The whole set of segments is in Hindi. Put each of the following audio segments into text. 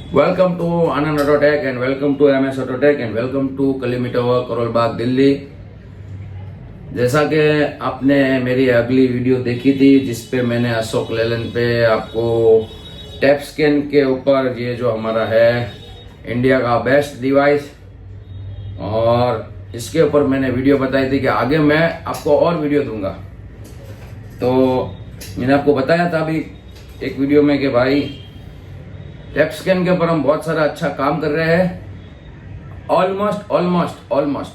Welcome to Anand autotech and welcome to MS autotech and welcome to Kalimi tower, Karol Bagh, Delhi. जैसा कि आपने मेरी अगली वीडियो देखी थी जिसपे मैंने अशोक लेलैंड पे आपको टैप स्कैन के ऊपर ये जो हमारा है इंडिया का बेस्ट डिवाइस, और इसके ऊपर मैंने वीडियो बताई थी कि आगे मैं आपको और वीडियो दूंगा। तो मैंने आपको बताया था अभी एक वीडियो में कि भाई टैप स्कैन के ऊपर हम बहुत सारा अच्छा काम कर रहे हैं। ऑलमोस्ट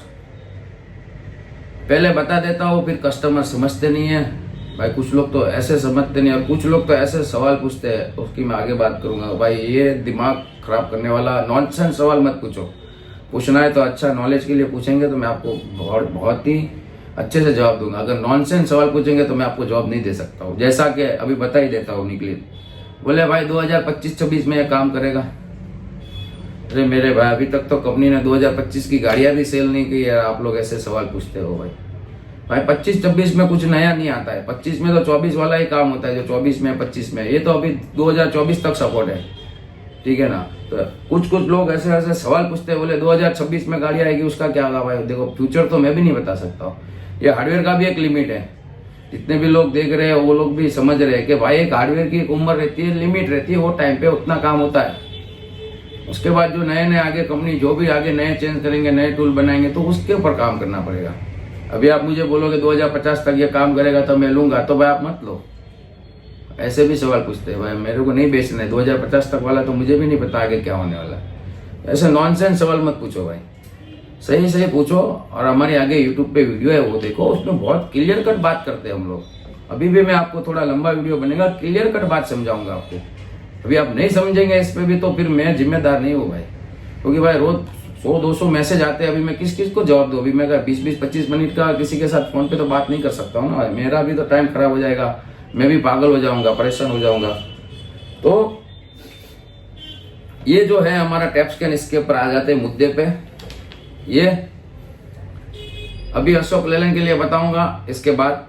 पहले बता देता हूँ, फिर कस्टमर समझते नहीं है भाई। कुछ लोग तो ऐसे समझते नहीं और कुछ लोग तो ऐसे सवाल पूछते हैं, उसकी मैं आगे बात करूंगा। भाई ये दिमाग खराब करने वाला नॉनसेंस सवाल मत पूछो। पूछना है तो अच्छा नॉलेज के लिए पूछेंगे तो मैं आपको बहुत ही अच्छे से जवाब दूंगा। अगर नॉनसेंस सवाल पूछेंगे तो मैं आपको जवाब नहीं दे सकता हूँ। जैसा कि अभी बता ही देता हूँ। निकले बोले भाई 2025-26 में ये काम करेगा। अरे मेरे भाई अभी तक तो कंपनी ने 2025 की गाड़ियां भी सेल नहीं की है, आप लोग ऐसे सवाल पूछते हो। भाई 25-26 में कुछ नया नहीं आता है। 25 में तो 24 वाला ही काम होता है जो 24 में 25 में। ये तो अभी 2024 तक सपोर्ट है, ठीक है ना। तो कुछ लोग ऐसे सवाल पूछते हैं, बोले 2026 में गाड़ी आएगी उसका क्या होगा। भाई देखो फ्यूचर तो मैं भी नहीं बता सकता हूँ। ये हार्डवेयर का भी एक लिमिट है। जितने भी लोग देख रहे हैं वो लोग भी समझ रहे हैं कि भाई एक हार्डवेयर की एक उम्र रहती है, लिमिट रहती है, वो टाइम पे उतना काम होता है। उसके बाद जो नए आगे कंपनी जो भी आगे नए चेंज करेंगे, नए टूल बनाएंगे तो उसके ऊपर काम करना पड़ेगा। अभी आप मुझे बोलोगे 2050 तक ये काम करेगा तो मैं लूंगा, तो भाई आप मत लो। ऐसे भी सवाल पूछते हैं। भाई मेरे को नहीं बेचना है 2050 तक वाला, तो मुझे भी नहीं पता आगे क्या होने वाला है। ऐसे नॉनसेंस सवाल मत पूछो भाई, सही पूछो। और हमारे आगे यूट्यूब पे वीडियो है वो देखो, उसमें बहुत क्लियर कट बात करते हैं हम लोग। अभी भी मैं आपको थोड़ा लंबा वीडियो बनेगा, क्लियर कट बात समझाऊंगा आपको। अभी आप नहीं समझेंगे इस पे भी तो फिर मैं जिम्मेदार नहीं हूँ भाई। क्योंकि भाई रोज 100-200 मैसेज आते हैं। अभी मैं किस को जवाब दूं। अभी मैं 20-25 मिनट का किसी के साथ फोन पे तो बात नहीं कर सकता हूँ ना। मेरा भी तो टाइम खराब हो जाएगा, मैं भी पागल हो जाऊंगा, परेशान हो जाऊंगा। तो ये जो है हमारा टैप स्कैन, इसके ऊपर आ जाते हैं मुद्दे पे। ये अभी अशोक लेलैंड के लिए बताऊंगा, इसके बाद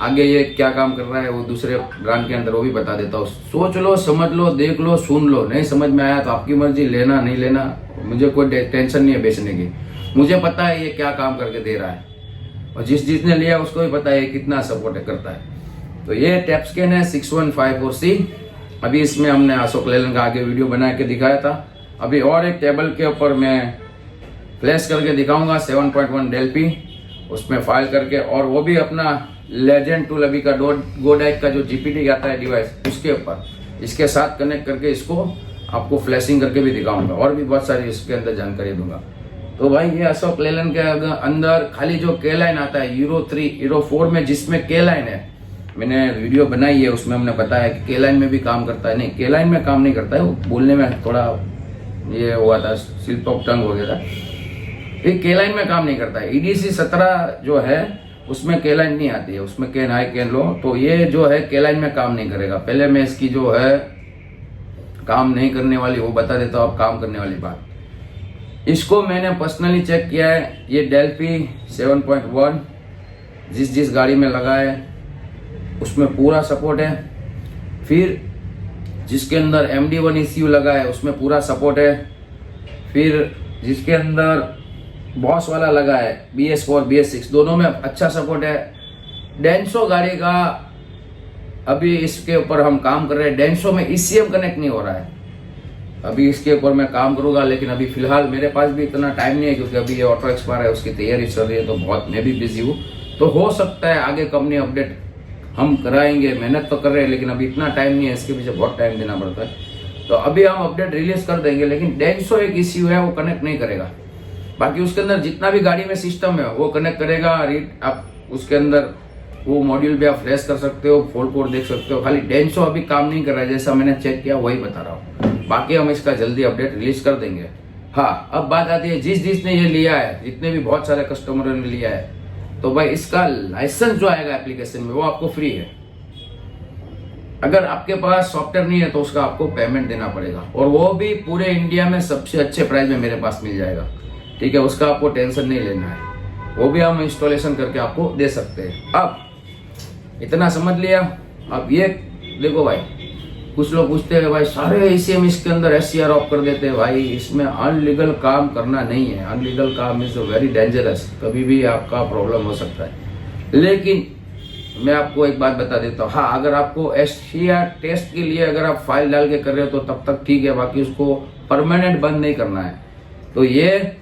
आगे ये क्या काम कर रहा है वो दूसरे ब्रांड के अंदर वो भी बता देता हूँ। सोच लो, समझ लो, देख लो, सुन लो। नहीं समझ में आया तो आपकी मर्जी, लेना नहीं लेना मुझे कोई टेंशन नहीं है बेचने की। मुझे पता है ये क्या काम करके दे रहा है, और जिसने लिया उसको भी पता है कितना सपोर्ट करता है। तो ये टैप स्कैन है 6154C। अभी इसमें हमने अशोक लेलैंड का आगे वीडियो बना के दिखाया था। अभी और एक टेबल के ऊपर मैं फ्लैश करके दिखाऊंगा 7.1 डेल्फी, उसमें फाइल करके, और वो भी अपना लेजेंड टूल अभी का गोडाइक का जो जीपीटी आता है डिवाइस, उसके ऊपर इसके साथ कनेक्ट करके इसको आपको फ्लैशिंग करके भी दिखाऊंगा, और भी बहुत सारी इसके अंदर जानकारी दूंगा। तो भाई ये अशोक लेलैंड के अंदर खाली जो के लाइन आता है यूरो 3 यूरो 4 में, जिसमें के लाइन है, मैंने वीडियो बनाई है उसमें हमने बताया कि के लाइन में भी काम करता है। नहीं, के लाइन में काम नहीं करता है, वो बोलने में थोड़ा ये हुआ था, स्लिप ऑफ टंग हो गया था। ये के लाइन में काम नहीं करता है। EDC 17 जो है उसमें के लाइन नहीं आती है, उसमें कैन हाई कैन लो। तो ये जो है के लाइन में काम नहीं करेगा। पहले मैं इसकी जो है काम नहीं करने वाली वो बता देता हूँ, अब काम करने वाली बात। इसको मैंने पर्सनली चेक किया है। ये डेल्फी 7.1 जिस गाड़ी में लगा है उसमें पूरा सपोर्ट है। फिर जिसके अंदर MD1 ECU लगा है उसमें पूरा सपोर्ट है। फिर जिसके अंदर बॉस वाला लगा है BS4 BS6 दोनों में अच्छा सपोर्ट है। डेंसो गाड़ी का अभी इसके ऊपर हम काम कर रहे हैं। डेंसो में ECM कनेक्ट नहीं हो रहा है। अभी इसके ऊपर मैं काम करूंगा, लेकिन अभी फिलहाल मेरे पास भी इतना टाइम नहीं है, क्योंकि अभी ये ऑटो एक्सपायर है, उसकी तैयारी चल रही है, तो बहुत मैं भी बिजी हूँ। तो हो सकता है आगे कंपनी अपडेट हम कराएंगे, मेहनत तो कर रहे हैं, लेकिन अभी इतना टाइम नहीं है, इसके पीछे बहुत टाइम देना पड़ता है। तो अभी हम अपडेट रिलीज कर देंगे, लेकिन डेंसो एक इश्यू है, वो कनेक्ट नहीं करेगा। बाकी उसके अंदर जितना भी गाड़ी में सिस्टम है वो कनेक्ट करेगा। आप उसके अंदर वो मॉड्यूल भी आप फ्लैश कर सकते हो, फॉल्ट कोड देख सकते हो। खाली डेंसो अभी काम नहीं कर रहा है, जैसा मैंने चेक किया वही बता रहा हूँ। बाकी हम इसका जल्दी अपडेट रिलीज कर देंगे। हाँ, अब बात आती है जिसने ये लिया है, जितने भी बहुत सारे कस्टमरों ने लिया है, तो भाई इसका लाइसेंस जो आएगा एप्लीकेशन में वो आपको फ्री है। अगर आपके पास सॉफ्टवेयर नहीं है तो उसका आपको पेमेंट देना पड़ेगा, और वो भी पूरे इंडिया में सबसे अच्छे प्राइस में मेरे पास मिल जाएगा, ठीक है। उसका आपको टेंशन नहीं लेना है, वो भी हम इंस्टॉलेशन करके आपको दे सकते हैं। अब इतना समझ लिया। अब ये देखो भाई, कुछ लोग पूछते हैं भाई सारे एसीएम इसके अंदर SCR ऑफ कर देते हैं। भाई इसमें अनलीगल काम करना नहीं है, अनलीगल काम इज वेरी डेंजरस, कभी भी आपका प्रॉब्लम हो सकता है। लेकिन मैं आपको एक बात बता देता हूँ, हाँ अगर आपको SCR टेस्ट के लिए अगर आप फाइल डाल के कर रहे हो तो तब तक ठीक है, बाकी उसको परमानेंट बंद नहीं करना है। तो ये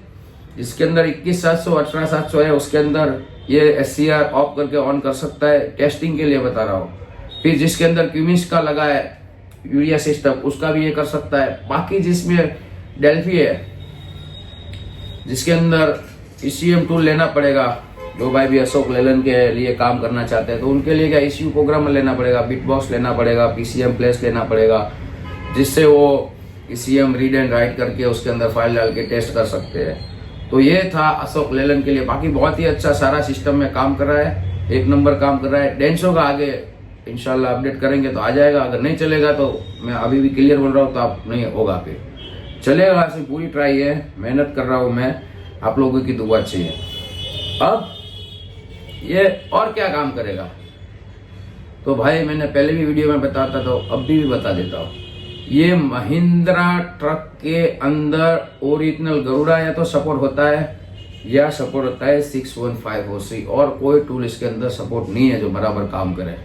जिसके अंदर 21,700 18,700 है उसके अंदर ये SCR ऑफ करके ऑन कर सकता है, टेस्टिंग के लिए बता रहा हूँ। फिर जिसके अंदर क्यूमिस का लगा है यूरिया सिस्टम उसका भी ये कर सकता है। बाकी जिसमें डेल्फी है जिसके अंदर ECM टूल लेना पड़ेगा, जो भाई भी अशोक लेलन के लिए काम करना चाहते हैं तो उनके लिए क्या ECU प्रोग्रामर लेना पड़ेगा, बिटबॉक्स लेना पड़ेगा, PCM प्लेस लेना पड़ेगा, जिससे वो ECM रीड एंड राइट करके उसके अंदर फाइल डाल के टेस्ट कर सकते हैं। तो ये था अशोक लेलन के लिए। बाकी बहुत ही अच्छा सारा सिस्टम में काम कर रहा है, एक नंबर काम कर रहा है। डेंसो का आगे इंशाल्लाह अपडेट करेंगे तो आ जाएगा, अगर नहीं चलेगा तो मैं अभी भी क्लियर बोल रहा हूँ तो आप नहीं होगा, फिर चलेगा। ऐसे पूरी ट्राई है, मेहनत कर रहा हूँ मैं, आप लोगों की दुआ चाहिए। अब ये और क्या काम करेगा तो भाई मैंने पहले भी वीडियो में बताता था, अब भी बता देता हूँ। ये महिंद्रा ट्रक के अंदर ओरिजिनल गरुड़ा या तो सपोर्ट होता है या सपोर्ट होता है 615 OC, और कोई टूल इसके अंदर सपोर्ट नहीं है जो बराबर काम करे।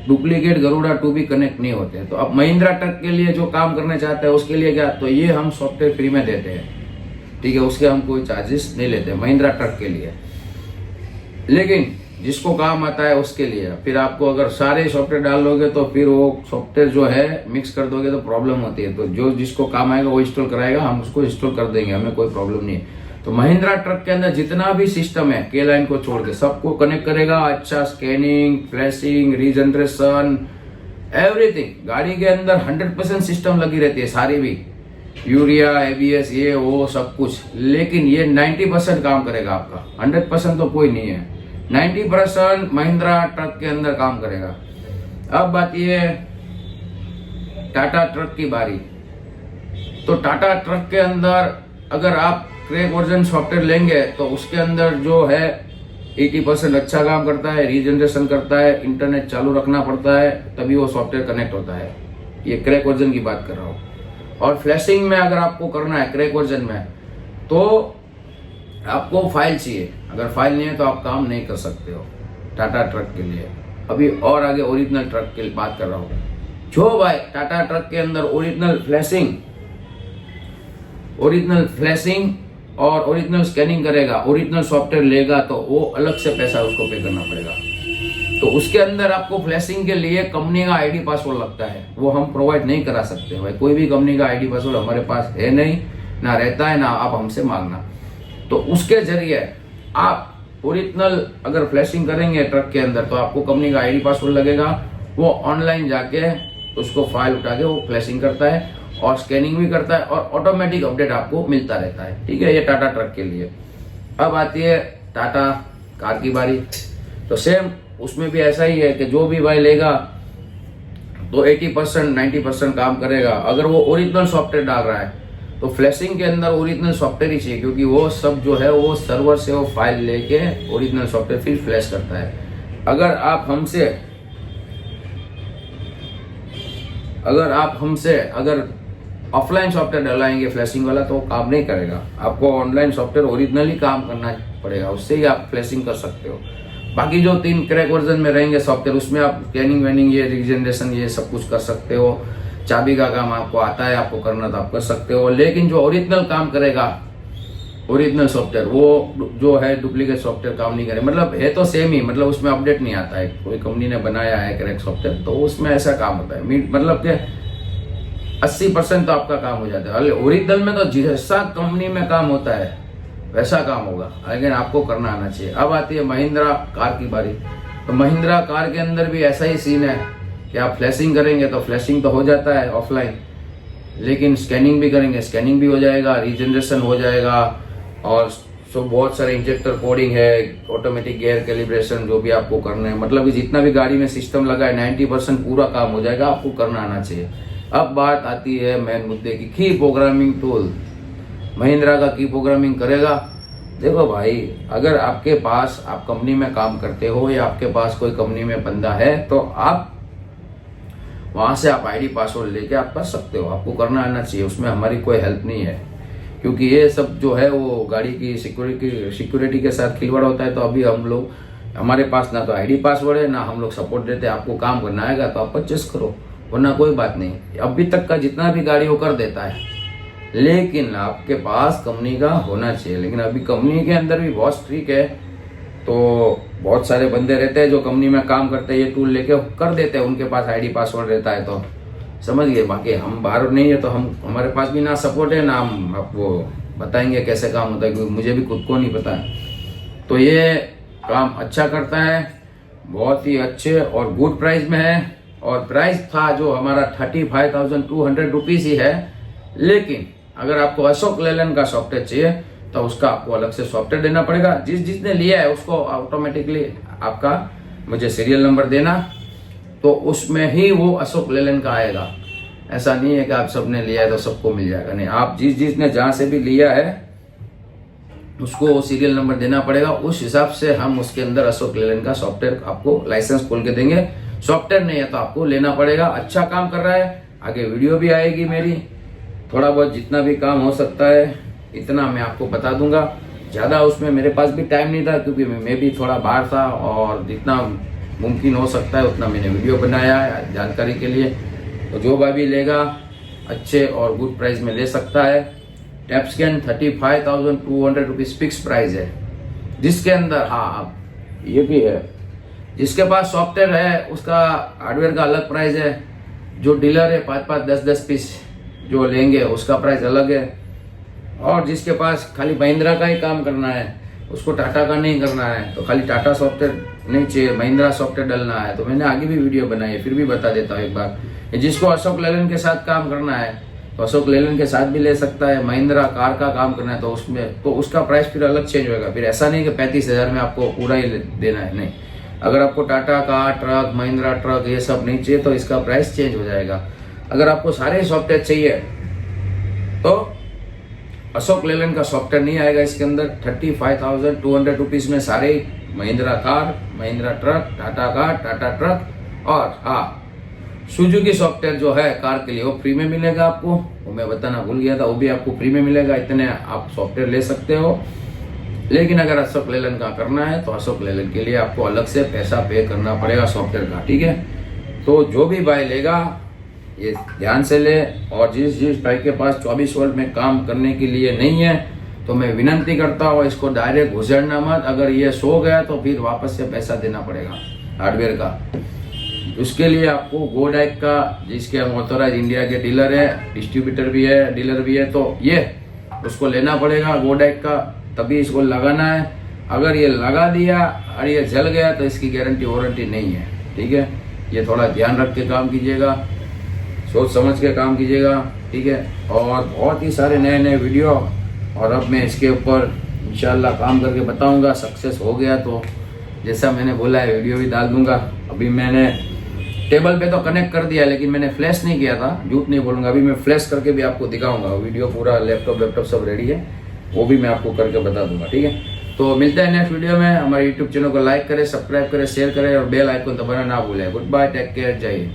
डुप्लीकेट गरुड़ा 2 भी कनेक्ट नहीं होते। तो अब महिंद्रा ट्रक के लिए जो काम करना चाहते हैं उसके लिए क्या, तो ये हम सॉफ्टवेयर फ्री में देते हैं, ठीक है, उसके हम कोई चार्जेस नहीं लेते महिंद्रा ट्रक के लिए। लेकिन जिसको काम आता है उसके लिए फिर आपको अगर सारे सॉफ्टवेयर डाल लोगे तो फिर वो सॉफ्टवेयर जो है मिक्स कर दोगे तो प्रॉब्लम होती है। तो जो जिसको काम आएगा वो इंस्टॉल कराएगा, हम उसको इंस्टॉल कर देंगे, हमें कोई प्रॉब्लम नहीं है। तो महिंद्रा ट्रक के अंदर जितना भी सिस्टम है के लाइन को छोड़ के सबको कनेक्ट करेगा। अच्छा स्कैनिंग, फ्लैशिंग, रीजनरेशन, एवरीथिंग गाड़ी के अंदर 100% सिस्टम लगी रहती है, सारी भी यूरिया, ABS, ये वो सब कुछ। लेकिन ये 90% काम करेगा आपका, 100% तो कोई नहीं है, 90% महिंद्रा ट्रक के अंदर काम करेगा। अब बात ये टाटा ट्रक की बारी। तो टाटा ट्रक के अंदर अगर आप क्रैक वर्जन सॉफ्टवेयर लेंगे तो उसके अंदर जो है 80% अच्छा काम करता है, रीजनरेशन करता है, इंटरनेट चालू रखना पड़ता है तभी वो सॉफ्टवेयर कनेक्ट होता है। ये क्रैक वर्जन की बात कर रहा हूँ। और फ्लैशिंग में अगर आपको करना है क्रैक वर्जन में तो आपको फाइल चाहिए, अगर फाइल नहीं है तो आप काम नहीं कर सकते हो टाटा ट्रक के लिए। अभी और आगे ओरिजिनल ट्रक की बात कर रहा हूँ। जो भाई टाटा ट्रक के अंदर ओरिजिनल फ्लैशिंग और ओरिजिनल स्कैनिंग करेगा, ओरिजिनल सॉफ्टवेयर लेगा तो वो अलग से पैसा उसको पे करना पड़ेगा। तो उसके अंदर आपको फ्लैशिंग के लिए कंपनी का ID पासवर्ड लगता है, वो हम प्रोवाइड नहीं करा सकते भाई। कोई भी कंपनी का ID पासवर्ड हमारे पास है नहीं, ना रहता है, ना आप हमसे मांगना। तो उसके जरिए आप ओरिजिनल अगर फ्लैशिंग करेंगे ट्रक के अंदर तो आपको कंपनी का ID पासवर्ड लगेगा, वो ऑनलाइन जाके उसको फाइल उठा के वो फ्लैशिंग करता है और स्कैनिंग भी करता है और ऑटोमेटिक अपडेट आपको मिलता रहता है, ठीक है। ये टाटा ट्रक के लिए। अब आती है टाटा कार की बारी। तो सेम उसमें भी ऐसा ही है कि जो भी भाई लेगा तो 80% 90% काम करेगा। अगर वो ओरिजिनल सॉफ्टवेयर डाल रहा है तो फ्लैशिंग के अंदर ओरिजिनल सॉफ्टवेयर ही चाहिए, क्योंकि वो सब जो है वो सर्वर से वो फाइल लेके ओरिजिनल सॉफ्टवेयर फिर फ्लैश करता है। अगर आप हमसे ऑफलाइन सॉफ्टवेयर डलाएंगे फ्लैशिंग वाला तो वो काम नहीं करेगा। आपको ऑनलाइन सॉफ्टवेयर ओरिजिनली काम करना पड़ेगा, उससे ही आप फ्लैशिंग कर सकते हो। बाकी जो 3 क्रैक वर्जन में रहेंगे सॉफ्टवेयर उसमें आप स्कैनिंग वैनिंग, ये रीजनरेशन, ये सब कुछ कर सकते हो। चाबी का काम आपको आता है, आपको करना तो आप कर सकते हो। लेकिन जो ओरिजिनल काम करेगा ओरिजिनल सॉफ्टवेयर, वो जो है डुप्लीकेट सॉफ्टवेयर काम नहीं करे। मतलब है तो सेम ही, मतलब उसमें अपडेट नहीं आता है। कोई कंपनी ने बनाया है क्रैक सॉफ्टवेयर तो उसमें ऐसा काम होता है, मतलब कि 80% तो आपका काम हो जाता है। ओरिजिनल में तो जैसा कंपनी में काम होता है वैसा काम होगा, लेकिन आपको करना आना चाहिए। अब आती है महिंद्रा कार की बारी। तो महिंद्रा कार के अंदर भी ऐसा ही सीन है कि आप फ्लैशिंग करेंगे तो फ्लैशिंग तो हो जाता है ऑफलाइन, लेकिन स्कैनिंग भी करेंगे स्कैनिंग भी हो जाएगा, रीजनरेशन हो जाएगा, और बहुत सारे इंजेक्टर कोडिंग है, ऑटोमेटिक गियर कैलिब्रेशन जो भी आपको करना है। मतलब कि जितना भी गाड़ी में सिस्टम लगा है 90% पूरा काम हो जाएगा, आपको करना आना चाहिए। अब बात आती है मेन मुद्दे की, की प्रोग्रामिंग टूल। महिंद्रा का की प्रोग्रामिंग करेगा। देखो भाई, अगर आपके पास आप कंपनी में काम करते हो या आपके पास कोई कंपनी में बंदा है तो आप वहां से आप आईडी पासवर्ड लेके आप कर सकते हो, आपको करना आना चाहिए, उसमें हमारी कोई हेल्प नहीं है। क्योंकि ये सब जो है वो गाड़ी की सिक्योरिटी के साथ खिलवाड़ होता है। तो अभी हम लोग, हमारे पास ना तो आईडी पासवर्ड है, ना हम लोग सपोर्ट देते हैं। आपको काम करना आएगा तो आप परचेस करो, वरना कोई बात नहीं। अभी तक का जितना भी गाड़ी वो कर देता है, लेकिन आपके पास कंपनी का होना चाहिए। लेकिन अभी कंपनी के अंदर भी बहुत स्ट्रिक्ट है, तो बहुत सारे बंदे रहते हैं जो कंपनी में काम करते हैं, ये टूल लेके कर देते हैं, उनके पास आईडी पासवर्ड रहता है, तो समझ गए। बाकी हम बाहर नहीं है तो हम, हमारे पास भी ना सपोर्ट है, ना हम आपको बताएंगे कैसे काम होता है, क्योंकि मुझे भी खुद को नहीं पता है। तो ये काम अच्छा करता है, बहुत ही अच्छे और गुड प्राइस में है। और प्राइस था जो हमारा 35,200 रुपीज ही है। लेकिन अगर आपको अशोक लेलैंड का सॉफ्टवेयर चाहिए तो उसका आपको अलग से सॉफ्टवेयर देना पड़ेगा। जिसने लिया है उसको ऑटोमेटिकली आपका मुझे सीरियल नंबर देना, तो उसमें ही वो अशोक लेलैंड का आएगा। ऐसा नहीं है कि आप सबने लिया है तो सबको मिल जाएगा, नहीं। आप जिसने जहां से भी लिया है उसको सीरियल नंबर देना पड़ेगा। उस हिसाब से हम उसके अंदर अशोक लेलैंड का सॉफ्टवेयर आपको लाइसेंस खोल के देंगे। सॉफ्टवेयर नहीं है तो आपको लेना पड़ेगा। अच्छा काम कर रहा है, आगे वीडियो भी आएगी मेरी, थोड़ा बहुत जितना भी काम हो सकता है इतना मैं आपको बता दूंगा। ज्यादा उसमें मेरे पास भी टाइम नहीं था, क्योंकि मैं भी थोड़ा बाहर था, और जितना मुमकिन हो सकता है उतना मैंने वीडियो बनाया है जानकारी के लिए। तो जो भाई लेगा अच्छे और गुड प्राइस में ले सकता है। टैपस्कैन 35,200 रुपीज फिक्स प्राइस है, जिसके अंदर हाँ ये भी है, जिसके पास सॉफ्टवेयर है उसका हार्डवेयर का अलग प्राइस है। जो डीलर है 5-5, 10-10 पीस जो लेंगे उसका प्राइस अलग है। और जिसके पास खाली महिंद्रा का ही काम करना है, उसको टाटा का नहीं करना है, तो खाली टाटा सॉफ्टवेयर नहीं चाहिए, महिंद्रा सॉफ्टवेयर डलना है, तो मैंने आगे भी वीडियो बनाई है, फिर भी बता देता हूँ एक बार। जिसको अशोक लेलैंड के साथ काम करना है तो अशोक लेलैंड के साथ भी ले सकता है। महिंद्रा कार का काम करना है तो उसमें तो उसका प्राइस फिर अलग चेंज होगा। फिर ऐसा नहीं कि 35,000 में आपको पूरा ही देना है, नहीं। अगर आपको Tata car, truck, Mahindra truck ये सब नहीं चाहिए तो इसका प्राइस चेंज हो जाएगा। अगर आपको सारे सॉफ्टवेयर चाहिए तो अशोक लेलैंड का सॉफ्टवेयर नहीं आएगा इसके अंदर। 35,200 रुपीज में सारे Mahindra car, Mahindra truck, Tata car, Tata truck, और हाँ सुजुकी सॉफ्टवेयर जो है कार के लिए वो फ्री में मिलेगा आपको। वो मैं बताना भूल गया था, वो भी आपको फ्री में मिलेगा। इतने आप सॉफ्टवेयर ले सकते हो। लेकिन अगर अशोक लेलैंड का करना है तो अशोक लेलैंड के लिए आपको अलग से पैसा पे करना पड़ेगा सॉफ्टवेयर का, ठीक है। तो जो भी भाई लेगा ये ध्यान से ले। और जिस भाई के पास 24 वोल्ट में काम करने के लिए नहीं है तो मैं विनंती करता हूँ इसको डायरेक्ट घुसेड़ना मत। अगर ये सो गया तो फिर वापस से पैसा देना पड़ेगा हार्डवेयर का। उसके लिए आपको गोडाइक का, जिसके हम ऑथोराइज इंडिया के डीलर है, डिस्ट्रीब्यूटर भी है, डीलर भी है, तो ये उसको लेना पड़ेगा गोडाइक का, तभी इसको लगाना है। अगर ये लगा दिया और ये जल गया तो इसकी गारंटी वारंटी नहीं है, ठीक है। ये थोड़ा ध्यान रख के काम कीजिएगा, सोच समझ के काम कीजिएगा, ठीक है। और बहुत ही सारे नए नए वीडियो, और अब मैं इसके ऊपर इंशाल्लाह काम करके बताऊंगा। सक्सेस हो गया तो जैसा मैंने बोला है वीडियो भी डाल दूंगा। अभी मैंने टेबल पे तो कनेक्ट कर दिया, लेकिन मैंने फ्लैश नहीं किया था, झूठ नहीं बोलूंगा। अभी मैं फ्लैश करके भी आपको दिखाऊंगा। वीडियो पूरा लैपटॉप सब रेडी है, वो भी मैं आपको करके बता दूंगा, ठीक है। तो मिलते हैं नेक्स्ट वीडियो में। हमारे यूट्यूब चैनल को लाइक करें, सब्सक्राइब करें, शेयर करें और बेल आइकन दबाना ना भूलें। गुड बाय, टेक केयर, जय हिंद।